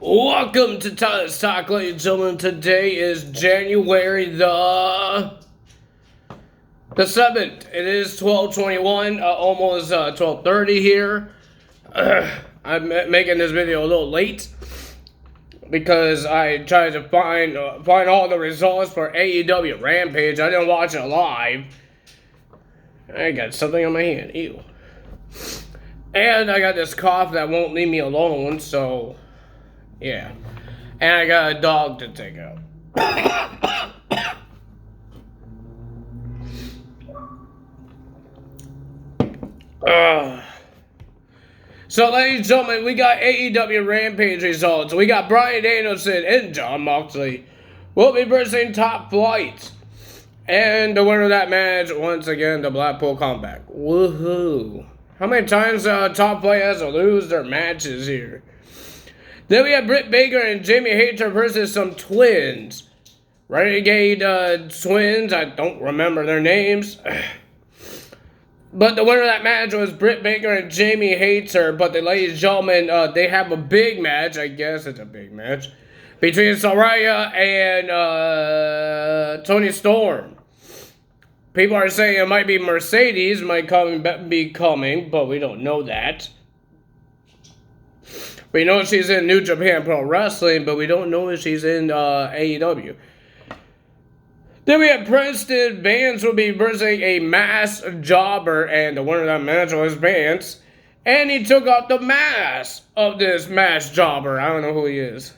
Welcome to Tyler's Talk, ladies and gentlemen. Today is January the 7th. It is 12:21, almost 12:30 here. I'm making this video a little late because I tried to find all the results for AEW Rampage. I didn't watch it live. I got something on my hand. Ew. And I got this cough that won't leave me alone, so yeah. And I got a dog to take out. So, ladies and gentlemen, we got AEW Rampage results. We got Bryan Danielson and Jon Moxley will be versing Top Flight. And the winner of that match, once again, the Blackpool Comeback. Woohoo. How many times Top Flight has to lose their matches here? Then we have Britt Baker and Jamie Hayter versus some twins. Renegade twins, I don't remember their names. But the winner of that match was Britt Baker and Jamie Hayter. But ladies and gentlemen, they have a big match. I guess it's a big match between Saraya and Toni Storm. People are saying it might be Mercedes might be coming, but we don't know that. We know she's in New Japan Pro Wrestling, but we don't know if she's in AEW. Then we have Preston Vance will be versing a mass jobber, and the winner of that match was Vance. And he took off the mask of this mass jobber. I don't know who he is.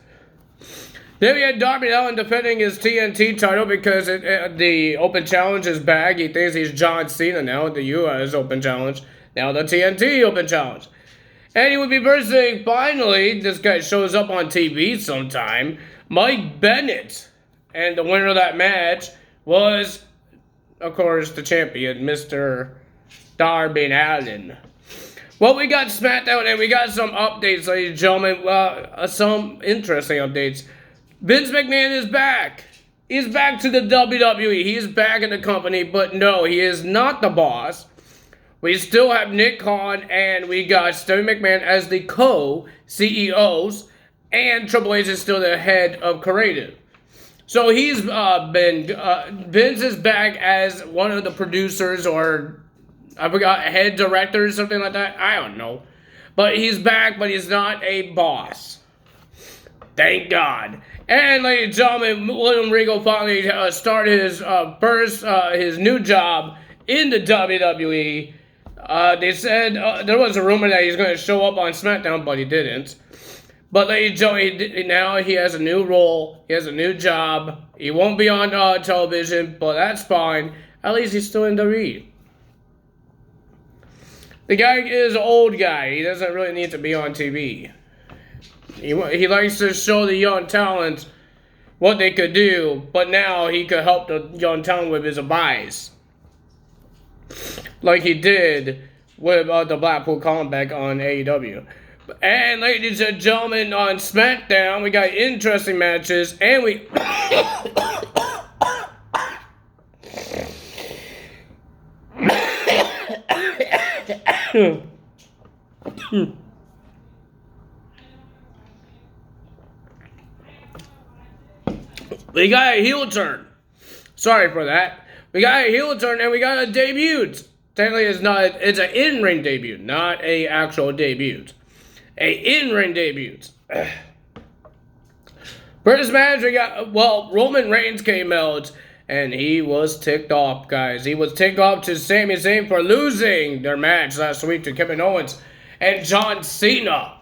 Then we had Darby Allin defending his TNT title because the Open Challenge is back. He thinks he's John Cena now, the US Open Challenge. Now the TNT Open Challenge. And he would be versing, finally, this guy shows up on TV sometime, Mike Bennett. And the winner of that match was, of course, the champion, Mr. Darby Allin. Well, we got SmackDown and we got some updates, ladies and gentlemen. Well, some interesting updates. Vince McMahon is back. He's back to the WWE. He's back in the company, but no, he is not the boss. We still have Nick Khan and we got Stephanie McMahon as the co-CEOs, and Triple H is still the head of creative. So he's Vince is back as one of the producers, or I forgot, head director or something like that. I don't know. But he's back, but he's not a boss. Thank God. And ladies and gentlemen, William Regal finally started his his new job in the WWE. They said there was a rumor that he's going to show up on SmackDown, but he didn't. But ladies and gentlemen, now he has a new role. He has a new job. He won't be on television, but that's fine. At least he's still in the ring. The guy is an old guy. He doesn't really need to be on TV. He likes to show the young talent what they could do, but now he could help the young talent with his advice. Like he did with the Blackpool Comeback on AEW. And ladies and gentlemen, on SmackDown, we got interesting matches, and we... We got a heel turn. Sorry for that. We got a heel turn and we got a debut. Technically, it's an in-ring debut, not a actual debut. A in-ring debut. For this match, we got, Roman Reigns came out and he was ticked off, guys. He was ticked off to Sami Zayn for losing their match last week to Kevin Owens and John Cena.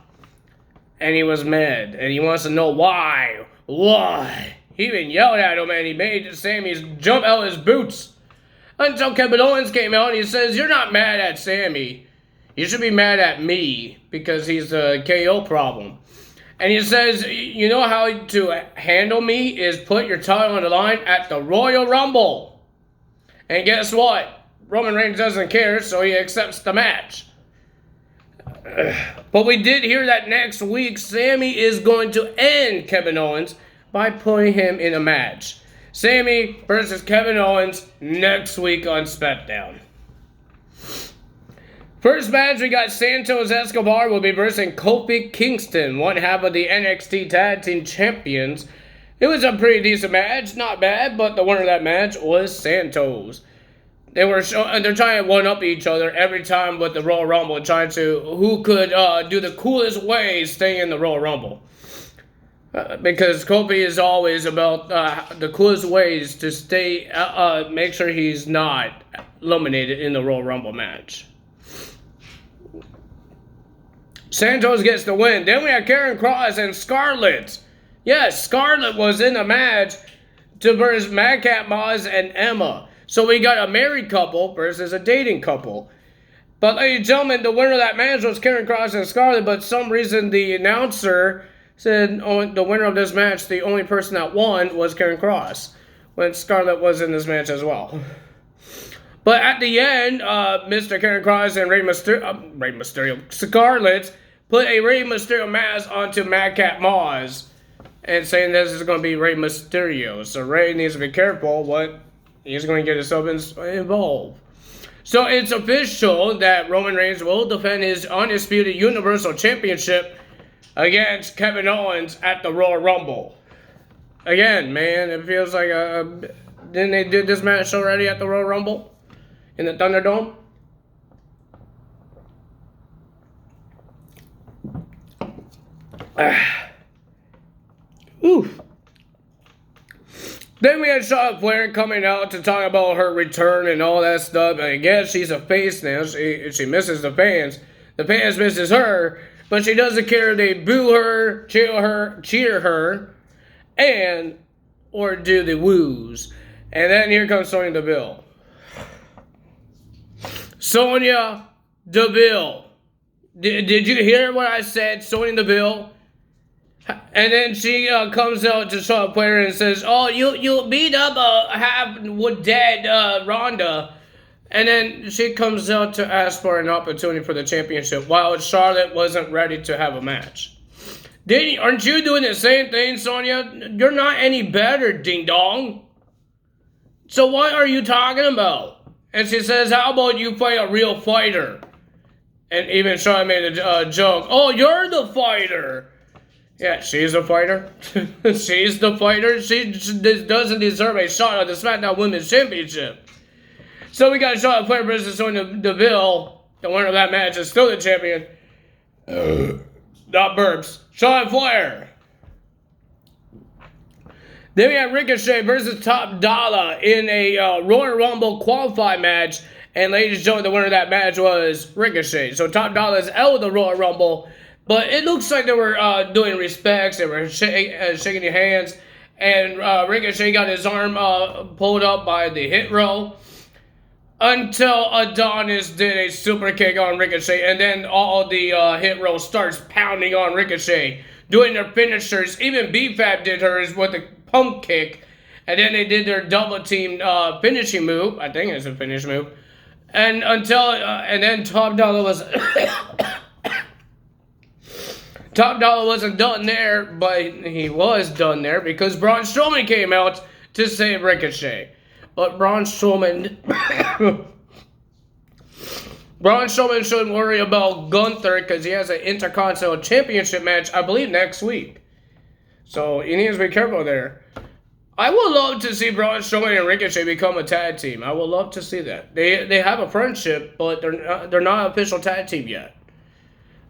And he was mad and he wants to know why. Why? He even yelled at him and he made Sami jump out his boots. Until Kevin Owens came out and he says, "You're not mad at Sami. You should be mad at me because he's the KO problem." And he says, "You know how to handle me is put your title on the line at the Royal Rumble." And guess what? Roman Reigns doesn't care, so he accepts the match. But we did hear that next week, Sami is going to end Kevin Owens by putting him in a match. Sami versus Kevin Owens next week on SmackDown. First match, we got Santos Escobar will be versing Kofi Kingston, one half of the NXT Tag Team Champions. It was a pretty decent match, not bad, but the winner of that match was Santos. They're trying to one-up each other every time with the Royal Rumble, trying to who could do the coolest way staying in the Royal Rumble. Because Kofi is always about the coolest ways to stay, make sure he's not eliminated in the Royal Rumble match. Santos gets the win. Then we have Karen Cross and Scarlett. Yes, Scarlett was in the match to versus Madcap Moss and Emma. So we got a married couple versus a dating couple. But ladies and gentlemen, the winner of that match was Karen Cross and Scarlett, but some reason the announcer said the winner of this match, the only person that won was Karen Cross, when Scarlett was in this match as well. But at the end, Mr. Karen Cross and Scarlett put a Rey Mysterio mask onto Madcap Moss and saying this is going to be Rey Mysterio. So Rey needs to be careful what he's going to get himself involved. So it's official that Roman Reigns will defend his undisputed Universal Championship against Kevin Owens at the Royal Rumble. Again, man, it feels like didn't they do this match already at the Royal Rumble in the Thunderdome? Oof. Then we had Charlotte Flair coming out to talk about her return and all that stuff. I guess she's a face now. She misses the fans. The fans misses her. But she doesn't care. They boo her, cheer her, or do the woos. And then here comes Sonya Deville. Sonya Deville. Did you hear what I said? Sonya Deville. And then she comes out to Charlotte Flair and says, "Oh, you beat up half dead Ronda." And then she comes out to ask for an opportunity for the championship while Charlotte wasn't ready to have a match. Aren't you doing the same thing, Sonya? You're not any better, ding dong. So what are you talking about? And she says, "How about you fight a real fighter?" And even Charlotte made a joke. "Oh, you're the fighter." Yeah, she's a fighter. She's the fighter. She doesn't deserve a shot at the SmackDown Women's Championship. So we got Charlotte Flair versus Sonya Deville. The winner of that match is still the champion. Not burps. Charlotte Flair. Then we have Ricochet versus Top Dollar in a Royal Rumble qualifying match. And ladies and gentlemen, the winner of that match was Ricochet. So Top Dollar is out of the Royal Rumble. But it looks like they were doing respects. They were shaking their hands. And Ricochet got his arm pulled up by the hit row. Until Adonis did a super kick on Ricochet. And then all the hit row starts pounding on Ricochet. Doing their finishers. Even B-Fab did hers with a pump kick. And then they did their double team finishing move. I think it's a finish move. And and then Top Dollar was... Top Dollar wasn't done there, but he was done there because Braun Strowman came out to save Ricochet. But Braun Strowman shouldn't worry about Gunther because he has an Intercontinental Championship match, I believe, next week. So he needs to be careful there. I would love to see Braun Strowman and Ricochet become a tag team. I would love to see that. They have a friendship, but they're not an official tag team yet.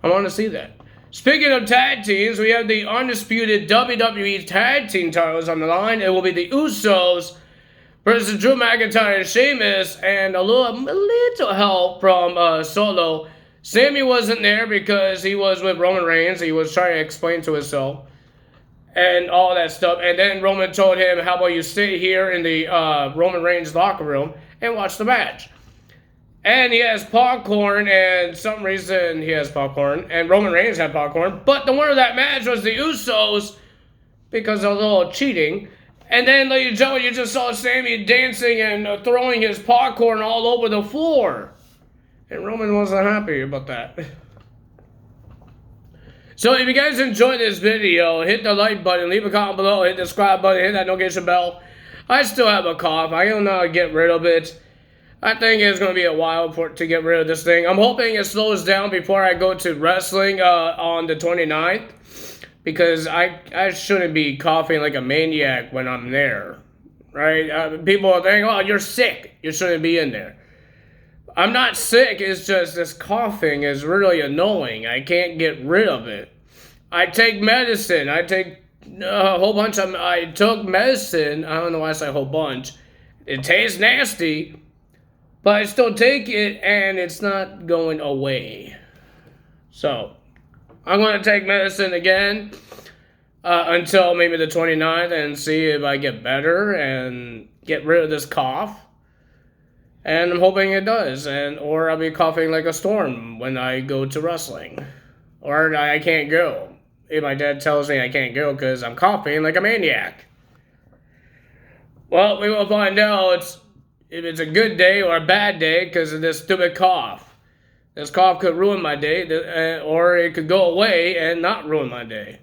I want to see that. Speaking of tag teams, we have the undisputed WWE tag team titles on the line. It will be the Usos versus Drew McIntyre and Sheamus, and a little help from Solo. Sammy wasn't there because he was with Roman Reigns. He was trying to explain to himself and all that stuff. And then Roman told him, "How about you sit here in the Roman Reigns locker room and watch the match?" And he has popcorn, and some reason he has popcorn, and Roman Reigns had popcorn. But the winner of that match was the Usos because of a little cheating. And then, ladies and gentlemen, you just saw Sammy dancing and throwing his popcorn all over the floor. And Roman wasn't happy about that. So if you guys enjoyed this video, hit the like button, leave a comment below, hit the subscribe button, hit that notification bell. I still have a cough. I don't know how to get rid of it. I think it's going to be a while to get rid of this thing. I'm hoping it slows down before I go to wrestling on the 29th. Because I shouldn't be coughing like a maniac when I'm there. Right? People are thinking, oh, you're sick. You shouldn't be in there. I'm not sick. It's just this coughing is really annoying. I can't get rid of it. I take medicine. I take a whole bunch of... I took medicine. I don't know why I say a whole bunch. It tastes nasty. But I still take it, and it's not going away. So, I'm going to take medicine again until maybe the 29th and see if I get better and get rid of this cough. And I'm hoping it does. Or I'll be coughing like a storm when I go to wrestling. Or I can't go. If my dad tells me I can't go because I'm coughing like a maniac. Well, we will find out if it's a good day or a bad day because of this stupid cough. This cough could ruin my day, or it could go away and not ruin my day.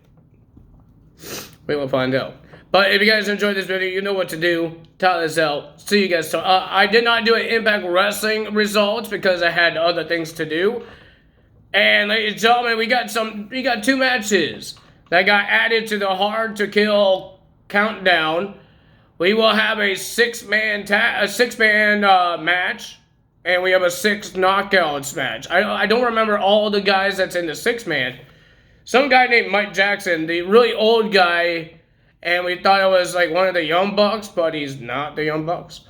We will find out. But if you guys enjoyed this video, you know what to do. Tell us out. See you guys. I did not do an Impact Wrestling results because I had other things to do. And ladies and gentlemen, we got 2 matches that got added to the Hard to Kill countdown. We will have a 6-man match, and we have a 6 knockouts match. I don't remember all the guys that's in the 6-man. Some guy named Mike Jackson, the really old guy, and we thought it was like one of the Young Bucks, but he's not the Young Bucks.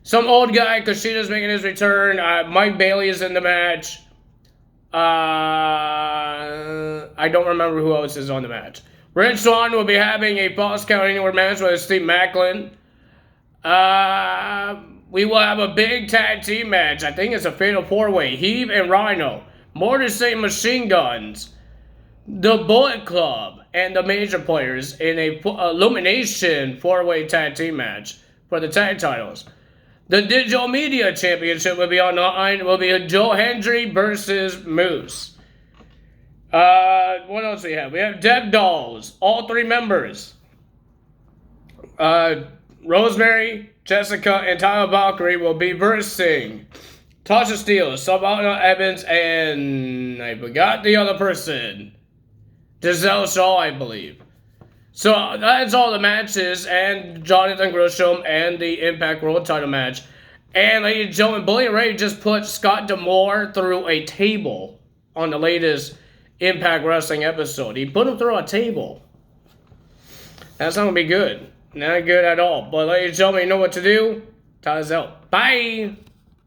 Some old guy, Kushina's making his return. Mike Bailey is in the match. I don't remember who else is on the match. Rich Swann will be having a Falls Count Anywhere match with Steve Macklin. We will have a big tag team match. I think it's a fatal 4-way. Heave and Rhino. Mortar City Machine Guns. The Bullet Club. And the major players in a Illumination 4-way tag team match for the tag titles. The Digital Media Championship will be on the line. Will be Joe Hendry versus Moose. What else we have? We have Deb Dolls. All 3 members. Rosemary, Jessica, and Tyler Valkyrie will be versing Tasha Steelz, Savannah Evans, and I forgot the other person. Giselle Shaw, I believe. So that's all the matches, and Jonathan Gresham, and the Impact World title match. And ladies and gentlemen, Bully Ray just put Scott D'Amore through a table on the latest Impact Wrestling episode. He put him through a table. That's not going to be good. Not good at all. But ladies and gentlemen, you know what to do. Time is out. Bye!